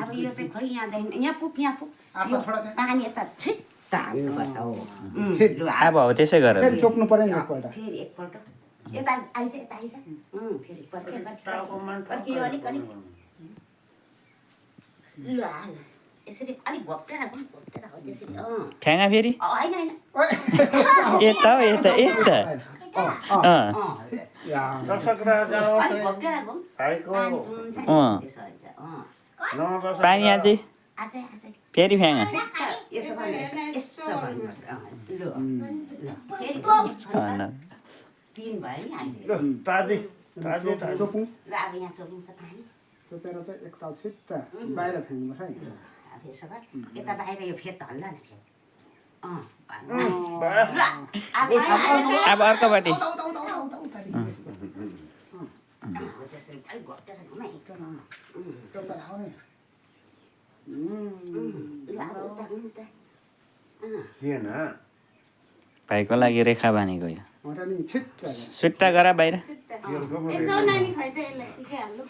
अब यो चाहिँ खोइ यहाँदेखि यहाँ पुग यो पानी यता छिट्ट हाल्नुपर्छ हो लु अब हो त्यसै गर फेरि चोक्नु पर्यो नि एकपल्ट फेरि एकपल्ट यता आइज फेरि फर्कियो अलिक अलिक लु हाल यसरी अलिक घोप्टेर हो त्यसरी ठ्याङ्गा फेरि होइन होइन यता हो यता यता अलिक घोप्टेर घुम पानी जुन छ त्यसो हुन्छ पानी अझै आजै आजै फेरि फ्याँगा यसो गर्नुपर्छ लु फेरि तिन भयो नि अहिले चोक्नु र अब यहाँ चोक्नु त पानी चोकेर चाहिँ एकताल छिट्ट बाहिर फ्याँक्नुपर्छ है अब यसो गर यता बाहिर यो फेद हल्ला न फेद अब अर्कोपट्टि त्यसरी अलिक घटेर घुम चोकेर आउने भाइको लागि रेखा बानीको यो नि छिट्ट सुट्टा गर बाहिर यसो नानी खै त यसलाई सिकाइहाल्नु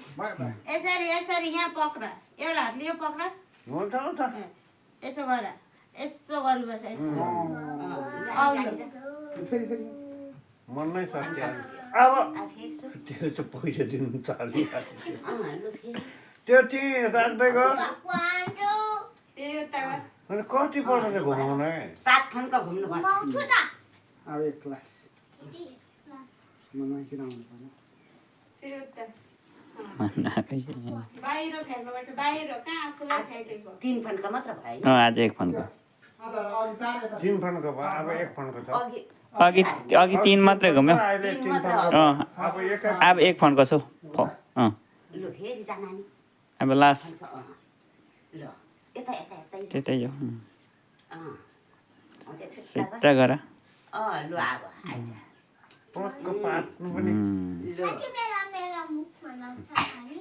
यसरी यसरी यहाँ पक्र एउटा हातले यो पक्र यसो गर यसो गर्नुपर्छ यसो फेरि फेरि मन नै सक्यो अब त्यो चाहिँ पैसा दिनु चालिहाल्यो त्यो चाहिँ राख्दै गयो फेरि उता गर अनि कति पल्ट चाहिँ घुमाउनु है 7 खण्डको घुम्नुपर्छ अब एक ग्लास मलाई किन आउनु पर्ने फेरि उता मनाकै बाहिर फ्याँक्नुपर्छ बाहिर कहाँ आफूलाई फ्याँकेको 3 खण्डको मात्र भयो आज एक फन्को 3 फन्को भयो अब 1 फन्को छ अघि अघि 3 मात्रै घुम्यो अहिले 3 फन्को अब एक अब एक फन्को छु लु फेरि जाना नि अब लास्ट ल यता यता यता त्यतै हो त्यो छुट्टा सुट्टा गर लु अब आइज पक्क पाट्नु पनि लु